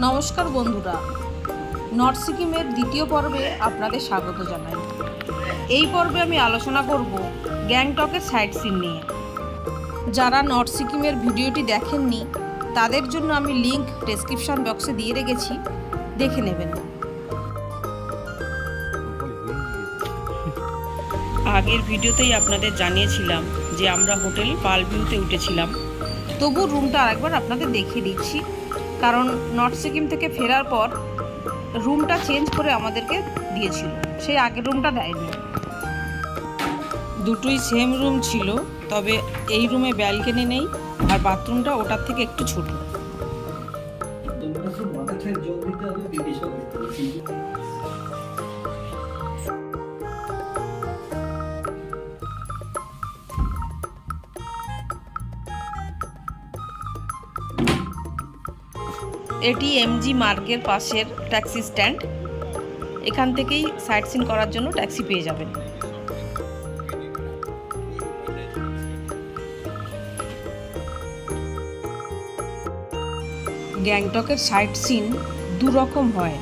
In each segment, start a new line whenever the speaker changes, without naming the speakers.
নমস্কার বন্ধুরা, নর্থ সিকিমের দ্বিতীয় পর্বে আপনাদের স্বাগত জানাই। এই পর্বে আমি আলোচনা করব গ্যাংটকের সাইট সিন নিয়ে। যারা নর্থ সিকিমের ভিডিওটি দেখেননি তাদের জন্য আমি লিংক ডেসক্রিপশন বক্সে দিয়ে রেখেছি, দেখে নেবেন। আগের ভিডিওতেই আপনাদের জানিয়েছিলাম যে আমরা হোটেল পালভিউতে উঠেছিলাম, তবু রুমটা আরেকবার আপনাদের দেখিয়ে দিচ্ছি, কারণ নর্থ সিকিম থেকে ফেরার পর রুমটা চেঞ্জ করে আমাদেরকে দিয়েছিল, সেই আগের রুমটা দেয়নি। দুটোই সেম রুম ছিল, তবে এই রুমে ব্যালকনি নেই আর বাথরুমটা ওটার থেকে একটু ছোট। এটি এমজি মার্গের পাশের ট্যাক্সি স্ট্যান্ড। এখান থেকেই সাইট সিন করার জন্য ট্যাক্সি পেয়ে যাবেন। গ্যাংটকের সাইট সিন দু রকম হয়,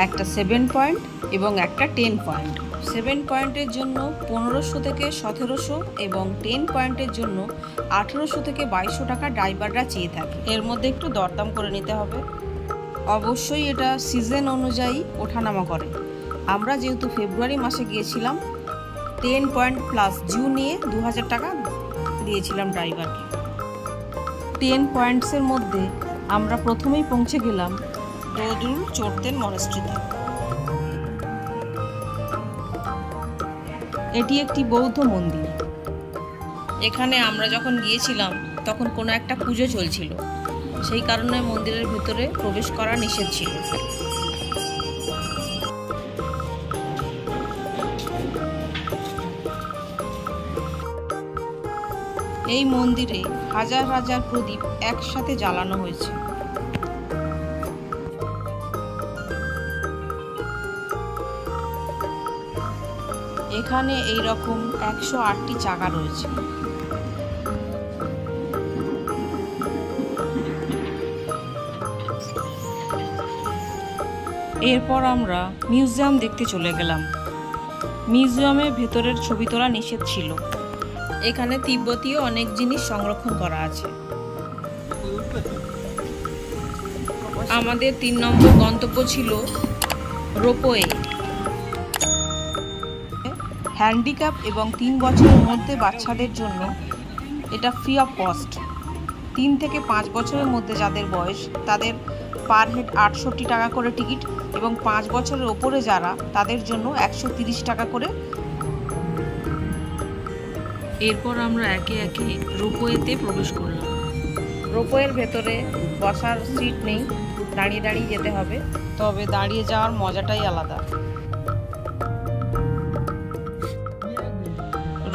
একটা 7 পয়েন্ট এবং একটা 10 পয়েন্ট। 7 পয়েন্টের জন্য 1500 থেকে 1700 এবং 10 পয়েন্টের জন্য 1800 থেকে 2200 টাকা ড্রাইভাররা চেয়ে থাকে। এর মধ্যে একটু দরদাম করে নিতে হবে। অবশ্যই এটা সিজন অনুযায়ী ওঠানামা করে। আমরা যেহেতু ফেব্রুয়ারি মাসে গিয়েছিলাম, 10 পয়েন্ট প্লাস জিউ নিয়ে 2000 টাকা দিয়েছিলাম ড্রাইভারকে। 10 পয়েন্টসের মধ্যে আমরা প্রথমেই পৌঁছে গেলাম দোদুল চোরতেন মনাস্ট্রিতে। এটি একটি বৌদ্ধ মন্দির। এখানে আমরা যখন গিয়েছিলাম তখন কোনো একটা পুজো চলছিল, সেই কারণে মন্দিরের ভিতরে প্রবেশ করা নিষেধ ছিল। এই মন্দিরে হাজার হাজার প্রদীপ একসাথে জ্বালানো হয়েছে। এখানে এই রকম 108টি চাকা রয়েছে। এরপর আমরা মিউজিয়াম দেখতে চলে গেলাম। মিউজিয়ামের ভেতরের ছবি তোলা নিষেধ ছিল। এখানে তিব্বতীয় অনেক জিনিস সংরক্ষণ করা আছে। আমাদের 3 নম্বর গন্তব্য ছিল রোপওয়ে। হ্যান্ডিক্যাপ এবং 3 বছরের মধ্যে বাচ্চাদের জন্য এটা ফ্রি অফ কস্ট। 3 থেকে 5 বছরের মধ্যে যাদের বয়স তাদের পার হেড 68 টাকা করে টিকিট, এবং 5 বছরের ওপরে যারা তাদের জন্য 130 টাকা করে। এরপর আমরা একে একে রোপওয়েতে প্রবেশ করলাম। রোপওয়ের ভেতরে বসার সিট নেই, দাঁড়িয়ে দাঁড়িয়ে যেতে হবে, তবে দাঁড়িয়ে যাওয়ার মজাটাই আলাদা।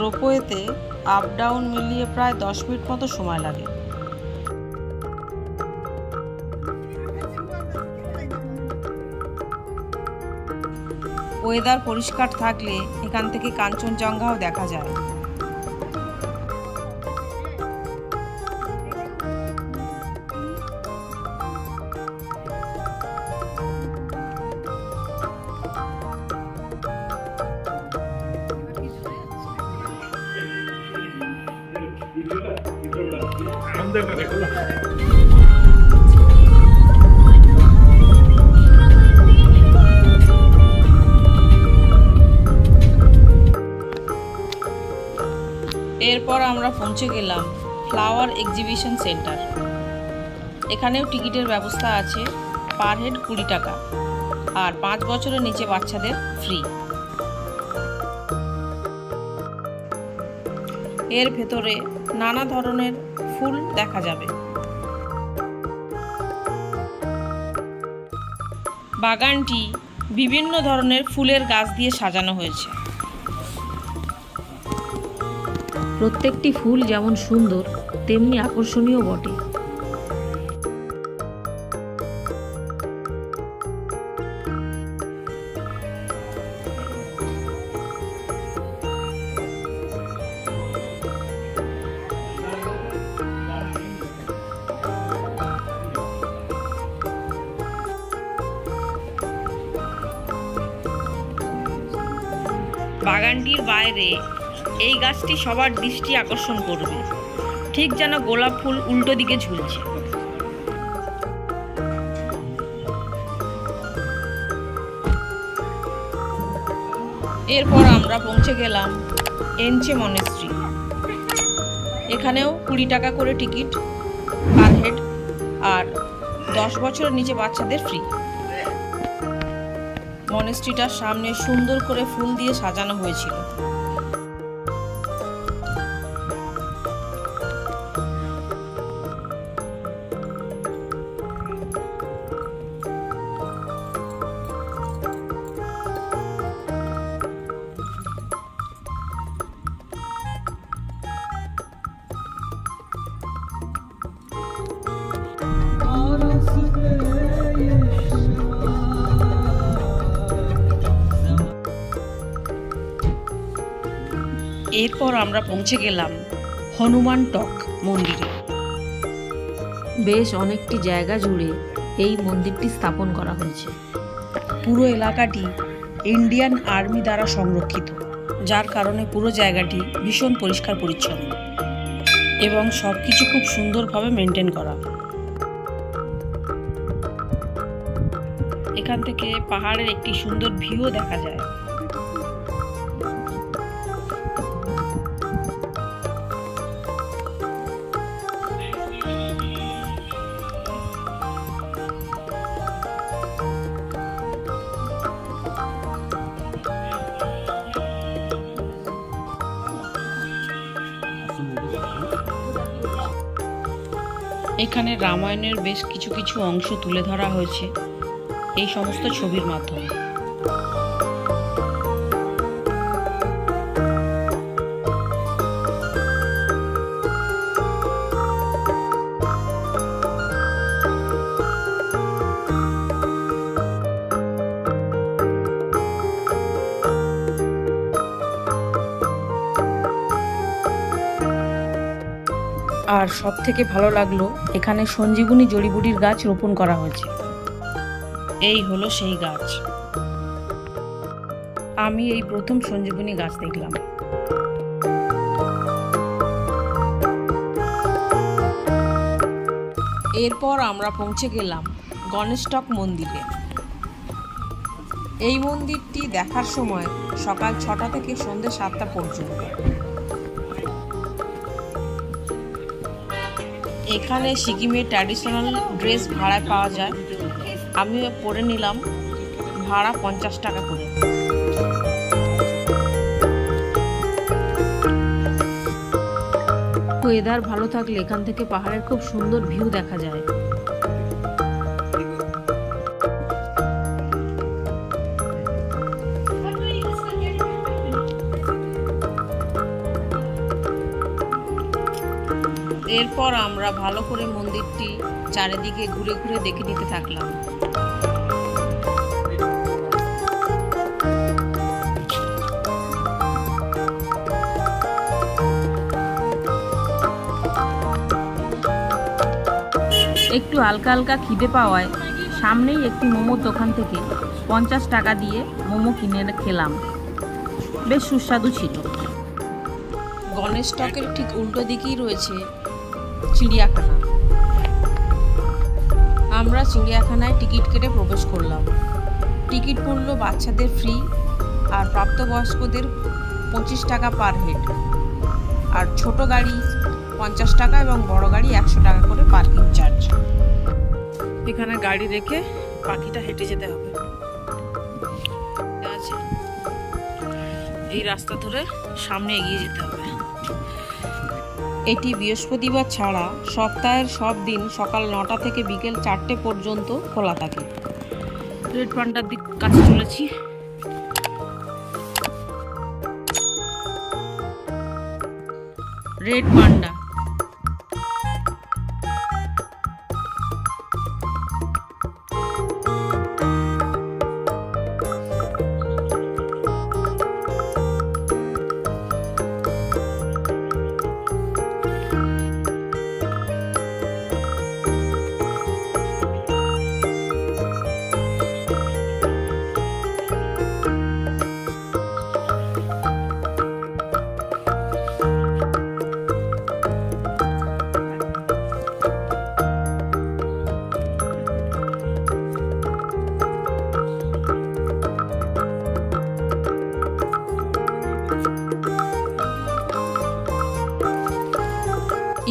রোপওয়েতে আপ ডাউন মিলিয়ে প্রায় 10 মিনিট মতো সময় লাগে। ওয়েদার পরিষ্কার থাকলে এখান থেকে কাঞ্চনজঙ্ঘাও দেখা যায়। এরপর আমরা পৌঁছে গেলাম ফ্লাওয়ার এক্সিবিশন সেন্টার। এখানেও টিকিটের ব্যবস্থা আছে, পার হেড 20 টাকা, আর 5 বছরের নিচে বাচ্চাদের ফ্রি। এর ভেতরে নানা ধরনের ফুল দেখা যাবে। বাগানটি বিভিন্ন ধরনের ফুলের গাছ দিয়ে সাজানো হয়েছে। প্রত্যেকটি ফুল যেমন সুন্দর তেমনি আকর্ষণীয় বটে। বাগানটির বাইরে এই গাছটি সবার দৃষ্টি আকর্ষণ করবে, ঠিক যেন গোলাপ ফুল উল্টো দিকে ঝুলছে। এরপর আমরা পৌঁছে গেলাম এনচে মনেস্ট্রি। এখানেও 20 টাকা করে টিকিট পার হেড, আর 10 বছরের নিচে বাচ্চাদের ফ্রি। মনেস্ট্রিটার সামনে সুন্দর করে ফুল দিয়ে সাজানো হয়েছিল। এরপর আমরা পৌঁছে গেলাম হনুমান টক মন্দিরে। বেশ অনেকটি জায়গা জুড়ে এই মন্দিরটি স্থাপন করা হয়েছে। পুরো এলাকাটি ইন্ডিয়ান আর্মি দ্বারা সংরক্ষিত, যার কারণে পুরো জায়গাটি ভীষণ পরিষ্কার পরিচ্ছন্ন এবং সব কিছু খুব সুন্দরভাবে মেনটেন করা। এখান থেকে পাহাড়ের একটি সুন্দর ভিউও দেখা যায়। এখানে রামায়ণের বেশ কিছু কিছু অংশ তুলে ধরা হয়েছে এই সমস্ত ছবির মাধ্যমে। আর সব থেকে ভালো লাগলো, এখানে সঞ্জীবনী জড়িবুটির গাছ রোপণ করা হয়েছে। এই হলো সেই গাছ। আমি এই প্রথম সঞ্জীবনী গাছ দেখলাম। এরপর আমরা পৌঁছে গেলাম গণেশটক মন্দিরে। এই মন্দিরটি দেখার সময় সকাল 6টা থেকে সন্ধ্যে 7টা পর্যন্ত। এখানে সিকিমের ট্র্যাডিশনাল ড্রেস ভাড়ায় পাওয়া যায়। আমি পরে নিলাম, ভাড়া 50 টাকা করে। ওয়েদার ভালো থাকলে এখান থেকে পাহাড়ের খুব সুন্দর ভিউ দেখা যায়। এরপর আমরা ভালো করে মন্দিরটি চারিদিকে ঘুরে ঘুরে দেখে নিতে থাকলাম। একটু হালকা হালকা খিদে পাওয়ায় সামনেই একটি মোমোর দোকান থেকে 50 টাকা দিয়ে মোমো কিনে খেলাম। বেশ সুস্বাদু ছিল। গণেশটকের ঠিক উল্টো দিকেই রয়েছে চিড়িয়াখানা। আমরা চিড়িয়াখানায় টিকিট কেটে প্রবেশ করলাম। টিকিট মূল্য বাচ্চাদের ফ্রি আর প্রাপ্তবয়স্কদের 25 টাকা পার হেড, আর ছোট গাড়ি 50 টাকা এবং বড় গাড়ি 100 টাকা করে পার্কিং চার্জ। এখানে গাড়ি রেখে পাখিটা হেঁটে যেতে হবে। এই রাস্তা ধরে সামনে এগিয়ে যেতে হবে। এটি বৃহস্পতিবার ছাড়া সপ্তাহের সব দিন সকাল 9টা থেকে বিকেল 4টে পর্যন্ত খোলা থাকে। রেড পান্ডার কাছে চলেছি। Red panda.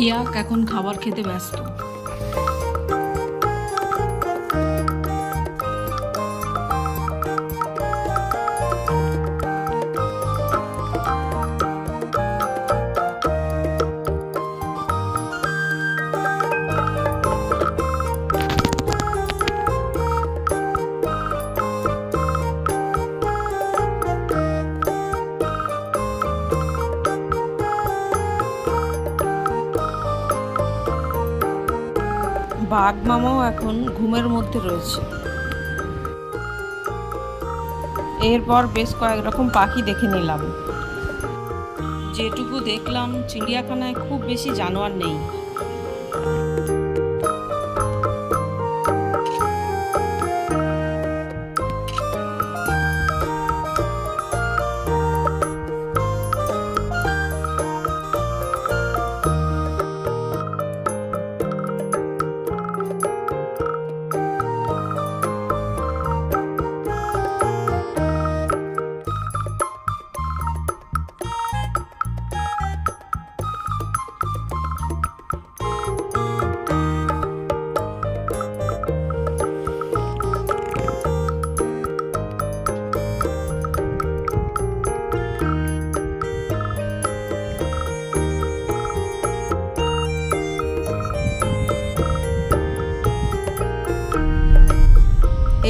পিয়াক এখন খাবার খেতে ব্যস্ত। বাঘ মামাও এখন ঘুমের মধ্যে রয়েছে। এরপর বেশ কয়েক রকম পাখি দেখে নিলাম। যেটুকু দেখলাম চিড়িয়াখানায় খুব বেশি জানোয়ার নেই।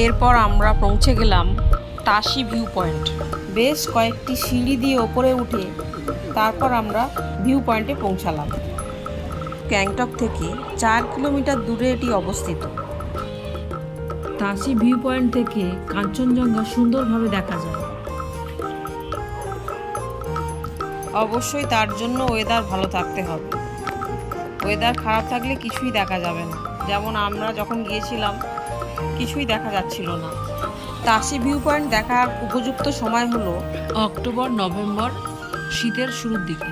এরপর আমরা পৌঁছে গেলাম তাশি ভিউ পয়েন্ট। বেশ কয়েকটি সিঁড়ি দিয়ে ওপরে উঠে তারপর আমরা ভিউ পয়েন্টে পৌঁছালাম। গ্যাংটক থেকে 4 কিলোমিটার দূরে এটি অবস্থিত। তাশি ভিউ পয়েন্ট থেকে কাঞ্চনজঙ্ঘা সুন্দরভাবে দেখা যায়। অবশ্যই তার জন্য ওয়েদার ভালো থাকতে হবে। ওয়েদার খারাপ থাকলে কিছুই দেখা যাবে না। যেমন আমরা যখন গিয়েছিলাম কিছুই দেখা যাচ্ছিল না। তাশি ভিউ পয়েন্ট দেখার উপযুক্ত সময় হলো অক্টোবর নভেম্বর, শীতের শুরুর দিকে।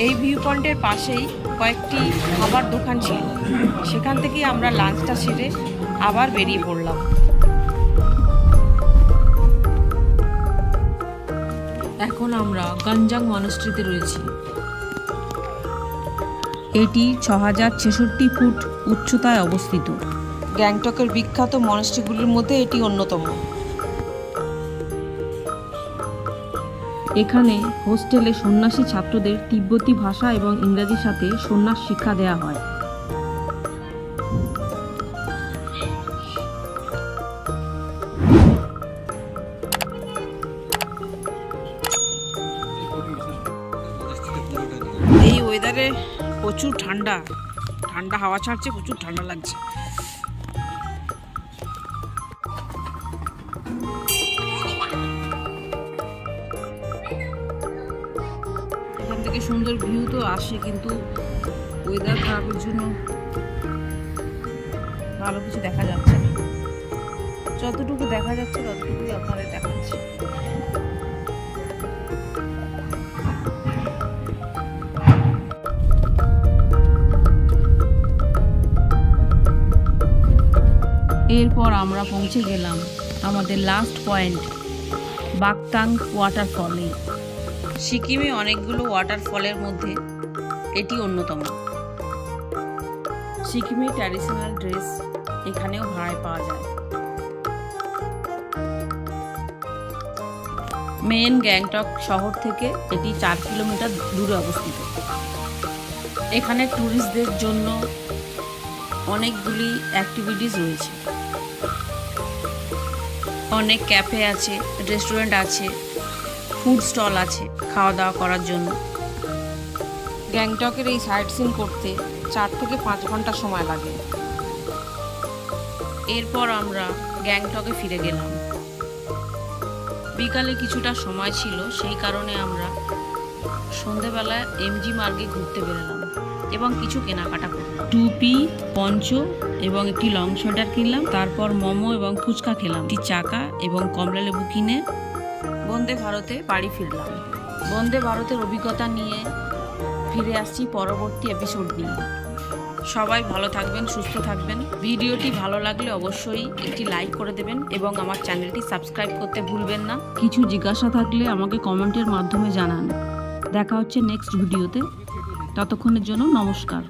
এই ভিউ পয়েন্টের পাশেই কয়েকটি খাবার দোকান ছিল। সেখান থেকেই আমরা লাঞ্চটা সেরে আবার বেরিয়ে পড়লাম। এখন আমরা গঞ্জাং মনাস্ট্রিতে রয়েছি। এটি 6066 ফুট উচ্চতায় অবস্থিত। গ্যাংটকের বিখ্যাত মনাস্ট্রিগুলির মধ্যে এটি অন্যতম। এখানে হোস্টেলে সন্ন্যাসী ছাত্রদের তিব্বতী ভাষা এবং ইংরেজির সাথে সন্ন্যাস শিক্ষা দেওয়া হয়। এই ওয়েদারে প্রচুর ঠান্ডা ঠান্ডা হাওয়া ছাড়ছে, প্রচুর ঠান্ডা লাগছে। এখান থেকে সুন্দর ভিউ তো আসে, কিন্তু ওয়েদার খারাপের জন্য ভালো কিছু দেখা যাচ্ছে না। যতটুকু দেখা যাচ্ছে ততটুকুই আপনাদের দেখাচ্ছি। এরপর আমরা পৌঁছে গেলাম আমাদের লাস্ট পয়েন্ট বাকতাং ওয়াটারফলে। সিকিমে অনেকগুলো ওয়াটারফলের মধ্যে এটি অন্যতম। সিকিমে ট্র্যাডিশনাল ড্রেস এখানেও ভাড়ায় পাওয়া যায়। মেন গ্যাংটক শহর থেকে এটি 4 কিলোমিটার দূরে অবস্থিত। এখানে ট্যুরিস্টদের জন্য অনেকগুলি অ্যাক্টিভিটিস রয়েছে। অনেক ক্যাফে আছে, রেস্টুরেন্ট আছে, ফুড স্টল আছে খাওয়া দাওয়া করার জন্য। গ্যাংটকের এই সাইট সিন করতে 4 থেকে 5 ঘন্টা সময় লাগে। এরপর আমরা গ্যাংটকে ফিরে গেলাম। বিকালে কিছুটা সময় ছিল, সেই কারণে আমরা সন্ধেবেলা এমজি মার্গে ঘুরতে বেরোলাম এবং কিছু কেনাকাটা করলাম। টুপি, পঞ্চ এবং একটি লং সোয়েটার কিনলাম। তারপর মোমো এবং ফুচকা খেলাম। একটি চাকা এবং কমলা লেবু কিনে বন্দে ভারতে বাড়ি ফিরলাম। বন্দে ভারতের অভিজ্ঞতা নিয়ে ফিরে আসছি পরবর্তী এপিসোড নিয়ে। সবাই ভালো থাকবেন, সুস্থ থাকবেন। ভিডিওটি ভালো লাগলে অবশ্যই একটি লাইক করে দেবেন এবং আমার চ্যানেলটি সাবস্ক্রাইব করতে ভুলবেন না। কিছু জিজ্ঞাসা থাকলে আমাকে কমেন্টের মাধ্যমে জানান। দেখা হচ্ছে নেক্সট ভিডিওতে। ততক্ষণের জন্য নমস্কার।